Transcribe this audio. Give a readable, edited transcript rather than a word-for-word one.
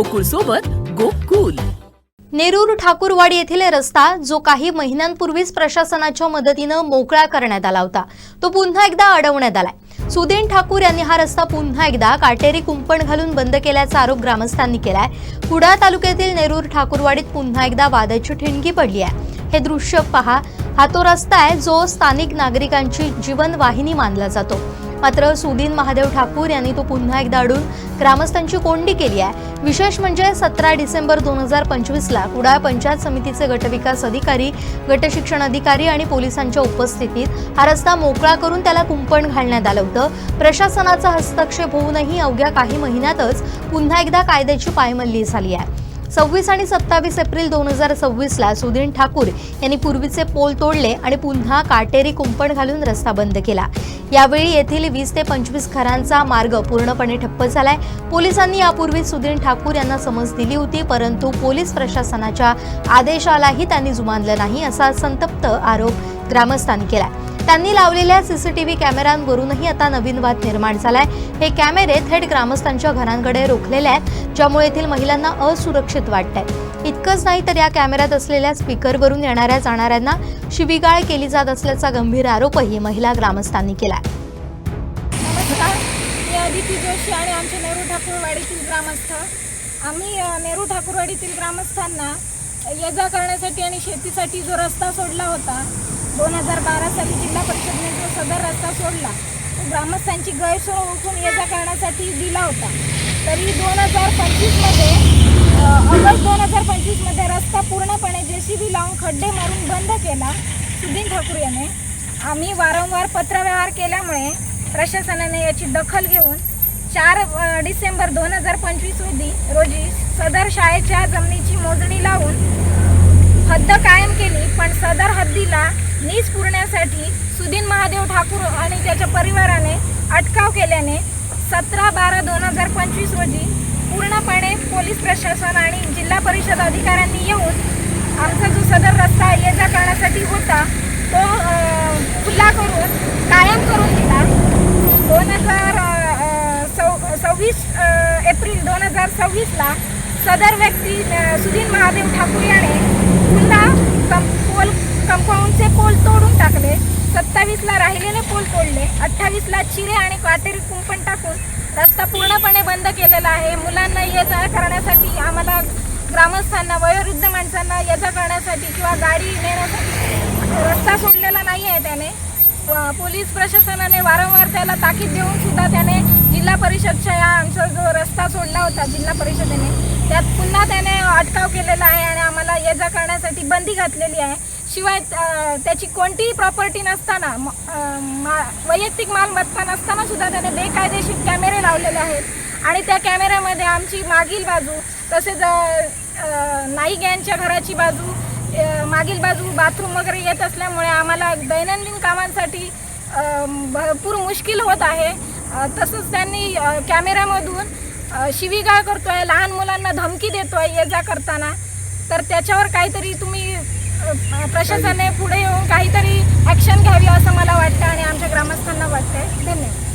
गोकुळ सोबत गोकुल। नेरूर ठाकूरवाडी येथील रस्ता जो काही महिन्यांपूर्वीच प्रशासनाच्या मदतीने मोकळा करण्यात आला होता तो पुन्हा एकदा अडवण्यात आलाय। सुदीन ठाकूर यांनी हा रस्ता पुन्हा एकदा काटेरी कुंपण घालून बंद केल्याचा आरोप ग्रामस्थांनी केलाय। कुडाळ तालुक्यातील नेरूर ठाकूरवाडीत पुन्हा एकदा वादाची ठिणगी पडली आहे। हे दृश्य पहा, हा तो रस्ता आहे जो स्थानिक नागरिकांची जीवनवाहिनी मानला जातो। मात्र सुदीन महादेव ठाकूर यांनी तो पुन्हा एकदा अडून ग्रामस्थांची कोंडी केली आहे। विशेष म्हणजे 17 डिसेंबर 2025 ला कुडाळ पंचायत समितीचे गटविकास अधिकारी, गटशिक्षण अधिकारी आणि पोलिसांच्या उपस्थितीत हा रस्ता मोकळा करून त्याला कुंपण घालण्यात आलं होतं। प्रशासनाचा हस्तक्षेप होऊनही अवघ्या काही महिन्यातच पुन्हा एकदा कायद्याची पायमल्ली झाली आहे। 26 आणि 27 एप्रिल 2026 ला सुदीन ठाकूर यांनी पूर्वीचे पोल तोडले आणि पुन्हा काटेरी कुंपण घालून रस्ता बंद केला। यावेळी येथील 20 ते 25 घरांचा मार्ग पूर्णपणे ठप्प झालाय। पोलिसांनी यापूर्वी सुदीन ठाकूर यांना समज दिली होती, परंतु पोलीस प्रशासनाच्या आदेशालाही त्यांनी जुमानलं नाही, असा संतप्त आरोप ग्रामस्थांनी केलाय। त्यांनी लावलेल्या सीसीटीव्ही कॅमेऱ्यांवरूनही आता नवीन वाद निर्माण झालाय। हे कॅमेरे थेट ग्रामस्थांच्या घरांकडे रोखलेले आहेत, ज्यामुळे येथील महिलांना असुरक्षित वाटतंय। इतकंच नाही तर या कॅमेऱ्यात असलेल्या स्पीकरवरून येणाऱ्या जाणाऱ्यांना शिवीगाळ केली जात असल्याचा गंभीर आरोपही महिला ग्रामस्थांनी केलाय। नमस्कार, मी अदिती जोशी आणि आमचे नेरूर ठाकूरवाडीतील ग्रामस्थ। आम्ही नेरूर ठाकूरवाडीतील ग्रामस्थांना ये जा करण्यासाठी आणि शेतीसाठी जो रस्ता सोडला होता 2012 साली जिल्हा परिषदेने जो सदर रस्ता सोडला तो ग्रामस्थांची गैरसोय ओळखून ये जा करण्यासाठी दिला होता। तरी 2025 मध्ये ऑगस्ट 2025 मध्ये रस्ता पूर्णपणे JCB लावून खड्डे मारून बंद केला सुदीन ठाकूर याने। आम्ही वारंवार पत्रव्यवहार केल्यामुळे प्रशासनाने याची दखल घेऊन 4 डिसेंबर 2025 रोजी सदर शाळेच्या जमिनीची मोजणी लावून हद्द कायम केली, पण सदर हद्दीला नीज पुरण्यासाठी सुदीन महादेव ठाकूर आणि त्याच्या परिवाराने अटकाव केल्याने 17/12/2025 रोजी पूर्णपणे पोलीस प्रशासन आणि जिल्हा परिषद अधिकाऱ्यांनी येऊन आमचा जो सदर रस्ता ये जा करण्यासाठी होता तो खुला करून कायम करून दिला। 26 एप्रिल 2026 ला सदर व्यक्ती सुदीन महादेव ठाकूर याने पुन्हा कंपाऊंडचे पोल तोडून टाकले। 27 ला राहिलेले पोल तोडले, 28 ला चिरे आणि काटेरी कुंपण टाकून रस्ता पूर्णपणे बंद केलेला आहे। मुलांना ये जा करण्यासाठी, आम्हाला ग्रामस्थांना, वयोवृद्ध माणसांना ये जा करण्यासाठी किंवा गाडी नेण्यासाठी रस्ता सोडलेला नाही आहे त्याने। पोलीस प्रशासनाने वारंवार त्याला ताकीद देऊन सुद्धा त्याने जिल्हा परिषदच्या आमचा जो रस्ता सोडला होता जिल्हा परिषदेने त्यात पुन्हा त्याने अटकाव केलेला आहे आणि आम्हाला ये जा करण्यासाठी बंदी घातलेली आहे। शिवाय त्याची कोणतीही प्रॉपर्टी नसताना, वैयक्तिक मालमत्ता नसताना सुद्धा त्याने बेकायदेशीर कॅमेरे लावलेले आहेत आणि त्या कॅमेऱ्यामध्ये आमची मागील बाजू तसेच नाईक यांच्या घराची बाजू, मागील बाजू बाथरूम वगैरे येत असल्यामुळे आम्हाला दैनंदिन कामांसाठी भरपूर मुश्किल होत आहे। तसंच त्यांनी कॅमेऱ्यामधून शिवीगाळ करतोय, लहान मुलांना धमकी देतोय ये जा करताना। तर त्याच्यावर काहीतरी तुम्ही प्रशासनाने पुढे येऊन काहीतरी ॲक्शन घ्यावी असं मला वाटतं आणि आमच्या ग्रामस्थांना वाटतंय। धन्यवाद।